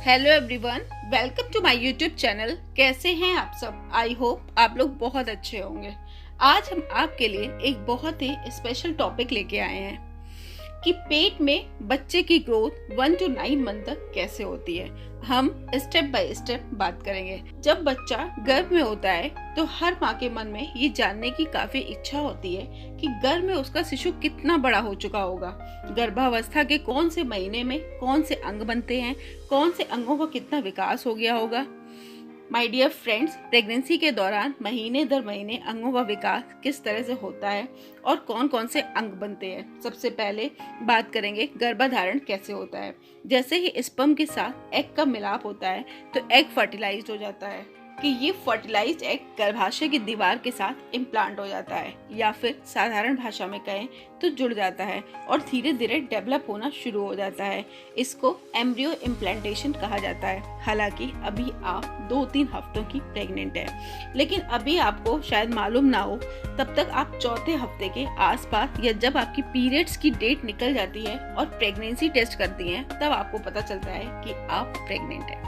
Hello everyone, welcome to my YouTube channel. कैसे हैं आप सब? आई होप आप लोग बहुत अच्छे होंगे। आज हम आपके लिए एक बहुत ही स्पेशल टॉपिक लेके आए हैं कि पेट में बच्चे की ग्रोथ 1 to 9 मंथ तक कैसे होती है। हम स्टेप बाय स्टेप बात करेंगे। जब बच्चा गर्भ में होता है तो हर माँ के मन में ये जानने की काफी इच्छा होती है कि गर्भ में उसका शिशु कितना बड़ा हो चुका होगा, गर्भावस्था के कौन से महीने में कौन से अंग बनते हैं, कौन से अंगों का कितना विकास हो गया होगा। माय डियर फ्रेंड्स, प्रेगनेंसी के दौरान महीने दर महीने अंगों का विकास किस तरह से होता है और कौन कौन से अंग बनते हैं। सबसे पहले बात करेंगे गर्भाधारण कैसे होता है। जैसे ही स्पर्म के साथ एग का मिलाप होता है तो एग फर्टिलाइज्ड हो जाता है कि ये फर्टिलाइज्ड एग गर्भाशय की दीवार के साथ इम्प्लांट हो जाता है, या फिर साधारण भाषा में कहें तो जुड़ जाता है और धीरे धीरे डेवलप होना शुरू हो जाता है। इसको एम्ब्रियो इम्प्लांटेशन कहा जाता है। हालांकि अभी आप 2-3 हफ्तों की प्रेग्नेंट है, लेकिन अभी आपको शायद मालूम ना हो, तब तक आप चौथे हफ्ते के आसपास या जब आपकी पीरियड्स की डेट निकल जाती है और प्रेगनेंसी टेस्ट करती हैं, तब आपको पता चलता है कि आप प्रेग्नेंट है।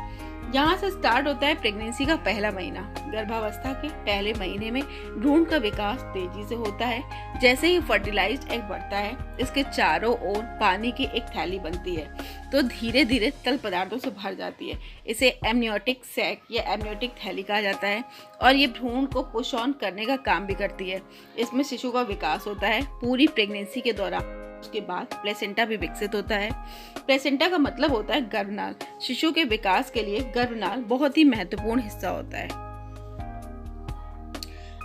यहाँ से स्टार्ट होता है प्रेगनेंसी का पहला महीना। गर्भावस्था के पहले महीने में भ्रूण का विकास तेजी से होता है। जैसे ही फर्टिलाइज्ड एग बढ़ता है, इसके चारों ओर पानी की एक थैली बनती है तो धीरे धीरे तल पदार्थों से भर जाती है। इसे एमनियोटिक सैक या एमनियोटिक थैली कहा जाता है और ये भ्रूण को पुश ऑन करने का काम भी करती है। इसमें शिशु का विकास होता है पूरी प्रेगनेंसी के दौरान। उसके बाद प्लेसेंटा भी विकसित होता है। प्लेसेंटा का मतलब होता है गर्भनाल। शिशु के विकास के लिए गर्भनाल बहुत ही महत्वपूर्ण हिस्सा होता है।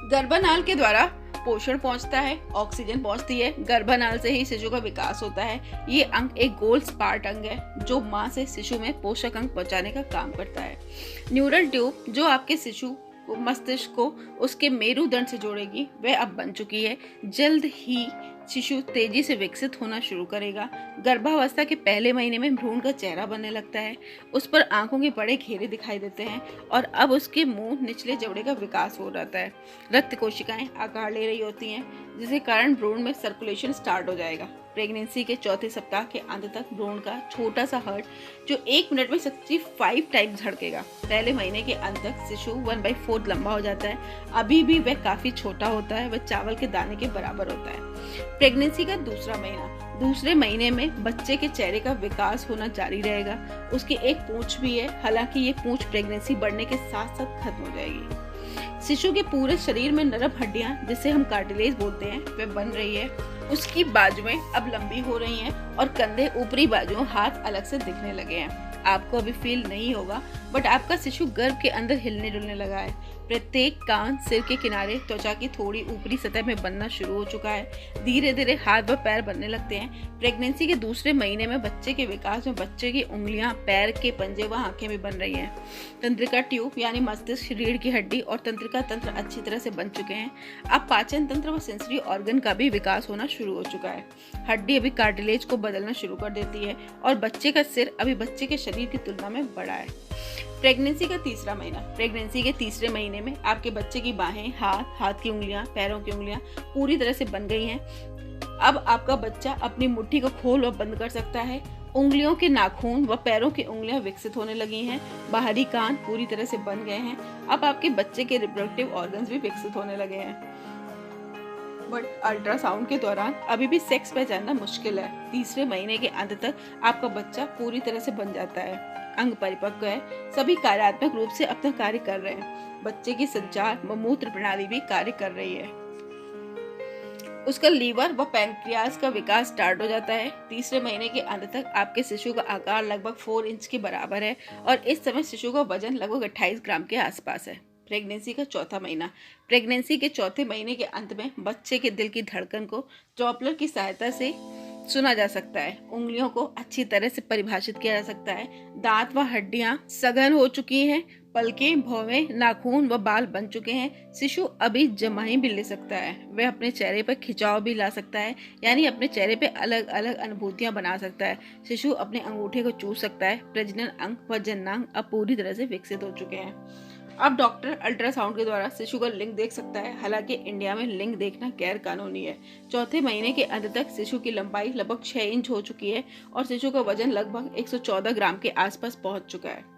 गर्भनाल के द्वारा पोषण पहुंचता है, ऑक्सीजन पहुंचती है। गर्भनाल से ही शिशु का विकास होता है। ये अंग एक गोल स्पार्ट अंग है जो मां से शिशु में पोषक अंग पहुंचाने का काम करता है। न्यूरल ट्यूब जो आपके शिशु को मस्तिष्क को उसके मेरुदंड से जोड़ेगी, वह अब बन चुकी है। जल्द ही शिशु तेजी से विकसित होना शुरू करेगा। गर्भावस्था के पहले महीने में भ्रूण का चेहरा बनने लगता है, उस पर आंखों के बड़े घेरे दिखाई देते हैं और अब उसके मुंह निचले जबड़े का विकास हो जाता है। रक्त कोशिकाएं आकार ले रही होती हैं, जिसके कारण भ्रूण में सर्कुलेशन स्टार्ट हो जाएगा। प्रेगनेंसी के चौथे सप्ताह के अंत तक भ्रूण का छोटा सा हार्ट जो 1 मिनट में 65 टाइम्स धड़केगा। पहले महीने के अंत तक शिशु 1/4 लंबा हो जाता है। अभी भी वह काफी छोटा होता है, वह चावल के दाने के बराबर होता है। प्रेगनेंसी का दूसरा महीना। दूसरे महीने में बच्चे के चेहरे का विकास होना जारी रहेगा। उसकी एक पूंछ भी है, हालांकि ये पूंछ प्रेगनेंसी बढ़ने के साथ साथ खत्म हो जाएगी। शिशु के पूरे शरीर में नरम हड्डियां, जिसे हम कार्टिलेज बोलते हैं, वह बन रही है। उसकी बाजुएं अब लंबी हो रही हैं और कंधे, ऊपरी बाजुओं, हाथ अलग से दिखने लगे हैं। आपको अभी फील नहीं होगा, बट आपका शिशु गर्भ के अंदर हिलने डुलने लगा है। प्रत्येक कान, सिर के किनारे त्वचा की थोड़ी ऊपरी सतह में बनना शुरू हो चुका है। धीरे धीरे हाथ व पैर बनने लगते हैं। प्रेगनेंसी के दूसरे महीने में बच्चे के विकास में बच्चे की उंगलियां, पैर के पंजे व आंखें भी बन रही हैं। तंत्रिका ट्यूब यानी मस्तिष्क, रीढ़ की हड्डी और तंत्रिका तंत्र अच्छी तरह से बन चुके हैं। अब पाचन तंत्र व सेंसरी ऑर्गन का भी विकास होना शुरू हो चुका है। हड्डी अभी कार्टिलेज को बदलना शुरू कर देती है और बच्चे का सिर अभी बच्चे के शरीर की तुलना में बड़ा है। प्रेगनेंसी का तीसरा महीना। प्रेगनेंसी के तीसरे महीने में आपके बच्चे की बाहें, हाथ की उंगलियां, पैरों की उंगलियां पूरी तरह से बन गई हैं। अब आपका बच्चा अपनी मुट्ठी को खोल और बंद कर सकता है। उंगलियों के नाखून व पैरों की उंगलियां विकसित होने लगी हैं। बाहरी कान पूरी तरह से बन गए हैं। अब आपके बच्चे के रिप्रोडक्टिव ऑर्गन्स भी विकसित होने लगे हैं। बट अल्ट्रासाउंड के दौरान अभी भी सेक्स पहचानना मुश्किल है। तीसरे महीने के अंत तक आपका बच्चा पूरी तरह से बन जाता है। अंग परिपक्व है, सभी कार्यात्मक रूप से अपना कार्य कर रहे हैं। बच्चे की संचार व मूत्र प्रणाली भी कार्य कर रही है। उसका लीवर व पैनक्रियाज का विकास स्टार्ट हो जाता है। तीसरे महीने के अंत तक आपके शिशु का आकार लगभग 4 इंच के बराबर है और इस समय शिशु का वजन लगभग 28 ग्राम के आसपास है। प्रेगनेंसी का चौथा महीना। प्रेगनेंसी के चौथे महीने के अंत में बच्चे के दिल की धड़कन को डॉपलर की सहायता से सुना जा सकता है। उंगलियों को अच्छी तरह से परिभाषित किया जा सकता है। दांत व हड्डियां सघन हो चुकी हैं। पलकें, भौवें, नाखून व बाल बन चुके हैं। शिशु अभी जमाई भी ले सकता है। वह अपने चेहरे पर खिंचाव भी ला सकता है, यानी अपने चेहरे पे अलग अलग अनुभूतियां बना सकता है। शिशु अपने अंगूठे को चूस सकता है। प्रजनन अंग व जननांग अब पूरी तरह से विकसित हो चुके हैं। अब डॉक्टर अल्ट्रासाउंड के द्वारा शिशु का लिंग देख सकता है। हालांकि इंडिया में लिंग देखना गैर कानूनी है। चौथे महीने के अंत तक शिशु की लंबाई लगभग 6 इंच हो चुकी है और शिशु का वजन लगभग 114 ग्राम के आसपास पहुंच चुका है।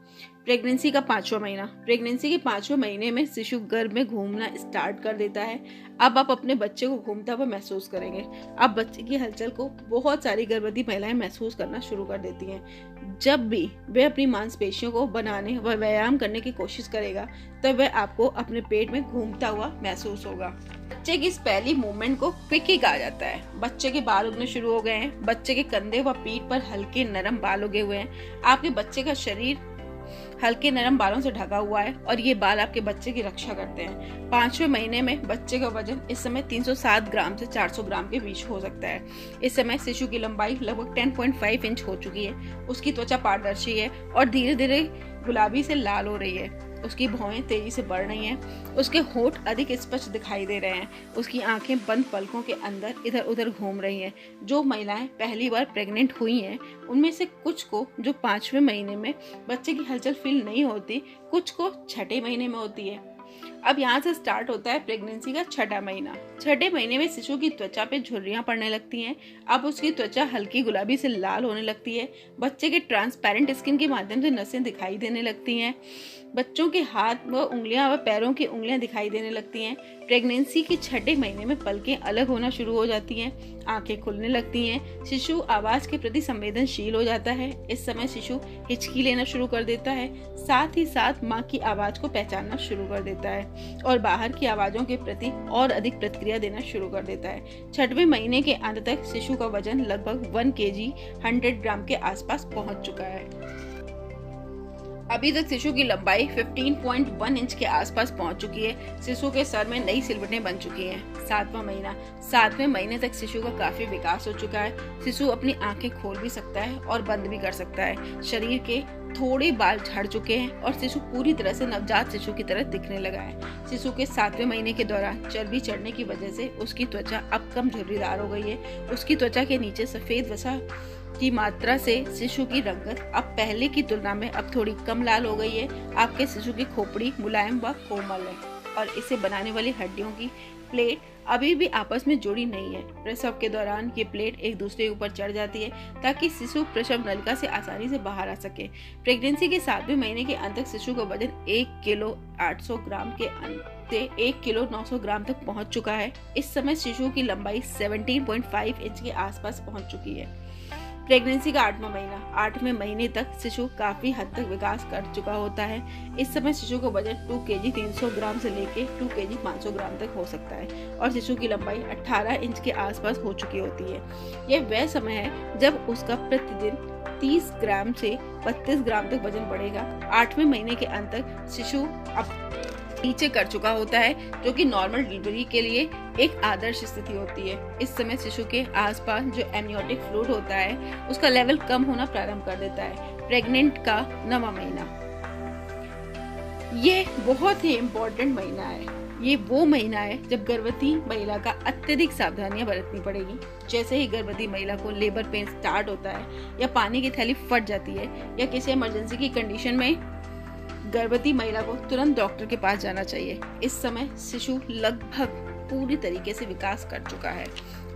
प्रेगनेंसी का 5वां महीना। प्रेगनेंसी के 5वें महीने में शिशु गर्भ में घूमना स्टार्ट कर देता है। अब आप अपने बच्चे को घूमता हुआ महसूस करेंगे। अब बच्चे की हलचल को बहुत सारी गर्भवती महिलाएं महसूस करना शुरू कर देती हैं। जब भी वह अपनी मांसपेशियों को बनाने व व्यायाम करने की कोशिश करेगा तब वह आपको अपने पेट में घूमता हुआ महसूस होगा। बच्चे की इस पहली मूवमेंट को क्विकी कहा जाता है। बच्चे के बाल उगने शुरू हो गए हैं। बच्चे के कंधे व पीठ पर हल्के नरम बाल उगे हुए हैं। आपके बच्चे का शरीर हल्के नरम बालों से ढका हुआ है और ये बाल आपके बच्चे की रक्षा करते हैं। 5वें महीने में बच्चे का वजन इस समय 307 ग्राम से 400 ग्राम के बीच हो सकता है। इस समय शिशु की लंबाई लगभग 10.5 इंच हो चुकी है। उसकी त्वचा पारदर्शी है और धीरे धीरे गुलाबी से लाल हो रही है। उसकी भौहें तेजी से बढ़ रही हैं। उसके होंठ अधिक स्पष्ट दिखाई दे रहे हैं। उसकी आंखें बंद पलकों के अंदर इधर उधर घूम रही हैं। जो महिलाएं पहली बार प्रेग्नेंट हुई हैं उनमें से कुछ को जो 5वें महीने में बच्चे की हलचल फील नहीं होती, कुछ को 6ठे महीने में होती है। अब यहाँ से स्टार्ट होता है प्रेगनेंसी का 6ठा महीना। 6ठे महीने में शिशु की त्वचा पे झुर्रियां पड़ने लगती हैं। अब उसकी त्वचा हल्की गुलाबी से लाल होने लगती है। बच्चे के ट्रांसपेरेंट स्किन के माध्यम से नसें दिखाई देने लगती हैं। बच्चों के हाथ व उंगलियां व पैरों की उंगलियां दिखाई देने लगती हैं। प्रेगनेंसी के 6ठे महीने में पलकें अलग होना शुरू हो जाती हैं। आंखें खुलने लगती हैं। शिशु आवाज के प्रति संवेदनशील हो जाता है। इस समय शिशु हिचकी लेना शुरू कर देता है। साथ ही साथ माँ की आवाज को पहचानना शुरू कर देता है और बाहर की आवाजों के प्रति और अधिक प्रतिक्रिया देना शुरू कर देता है। 6वें महीने के अंत तक शिशु का वजन लगभग 1 kg 100 ग्राम के आसपास पहुंच चुका है। अभी तक शिशु की लंबाई 15.1 इंच के आसपास पहुंच चुकी है। शिशु के सर में नई सिलवटें बन चुकी हैं। 7वां महीना। 7वें महीने तक शिशु का काफी विकास हो चुका है। शिशु अपनी आंखें खोल भी सकता है और बंद भी कर सकता है। शरीर के थोड़े बाल झड़ चुके हैं और शिशु पूरी तरह से नवजात शिशु की तरह दिखने लगा है। शिशु के 7वें महीने के दौरान चर्बी चढ़ने की वजह से उसकी त्वचा अब कम झुर्रीदार हो गई है। उसकी त्वचा के नीचे सफेद वसा की मात्रा से शिशु की रंगत अब पहले की तुलना में अब थोड़ी कम लाल हो गई है। आपके शिशु की खोपड़ी मुलायम व कोमल है और इसे बनाने वाली हड्डियों की प्लेट अभी भी आपस में जुड़ी नहीं है। प्रसव के दौरान ये प्लेट एक दूसरे के ऊपर चढ़ जाती है ताकि शिशु प्रसव नलिका से आसानी से बाहर आ सके। प्रेगनेंसी के 7वें महीने के अंत तक शिशु का वजन 1 किलो 800 ग्राम के अंत से 1 किलो 900 ग्राम तक पहुंच चुका है। इस समय शिशु की लंबाई 17.5 इंच के आसपास पहुंच चुकी है। प्रेगनेंसी का 8वां महीना। 8वें महीने तक शिशु काफी हद तक विकास कर चुका होता है। इस समय शिशु का वजन 2 kg 300 ग्राम से लेके 2 kg 500 ग्राम तक हो सकता है और शिशु की लंबाई 18 इंच के आसपास हो चुकी होती है। यह वह समय है जब उसका प्रतिदिन 30 ग्राम से 32 ग्राम तक वजन बढ़ेगा। 8वें महीने के अंत तक शिशु अब नीचे कर चुका होता है, जो कि नॉर्मल डिलीवरी के लिए एक आदर्श स्थिति होती है। इस समय शिशु के आसपास जो एमनियोटिक फ्लूइड होता है उसका लेवल कम होना प्रारंभ कर देता है। प्रेग्नेंट का 9वां महीना। ये बहुत ही इम्पोर्टेंट महीना है। ये वो महीना है जब गर्भवती महिला का अत्यधिक सावधानियां बरतनी पड़ेगी। जैसे ही गर्भवती महिला को लेबर पेन स्टार्ट होता है या पानी की थैली फट जाती है या किसी इमरजेंसी की कंडीशन में गर्भवती महिला को तुरंत डॉक्टर के पास जाना चाहिए। इस समय शिशु लगभग पूरी तरीके से विकास कर चुका है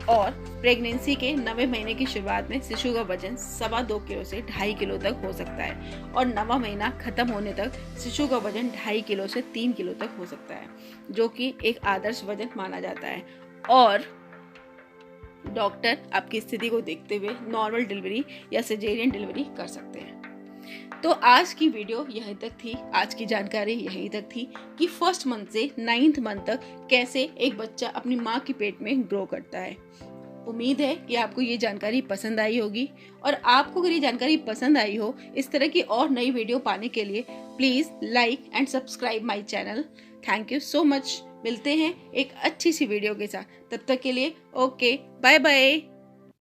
और प्रेगनेंसी के 9वें महीने की शुरुआत में शिशु का वजन 2.25 किलो से 2.5 किलो तक हो सकता है और 9वां महीना खत्म होने तक शिशु का वजन 2.5 किलो से 3 किलो तक हो सकता है, जो कि एक आदर्श वजन माना जाता है और डॉक्टर आपकी स्थिति को देखते हुए नॉर्मल डिलीवरी या सिजेरियन डिलीवरी कर सकते हैं। तो आज की वीडियो यहीं तक थी। आज की जानकारी यहीं तक थी कि 1st मंथ से 9th मंथ तक कैसे एक बच्चा अपनी माँ के पेट में ग्रो करता है। उम्मीद है कि आपको ये जानकारी पसंद आई होगी और आपको अगर ये जानकारी पसंद आई हो, इस तरह की और नई वीडियो पाने के लिए please like and subscribe my channel. Thank you so much. मिलते हैं एक अच्छी सी वीडियो के साथ। तब तक के लिए ओके, बाय बाय।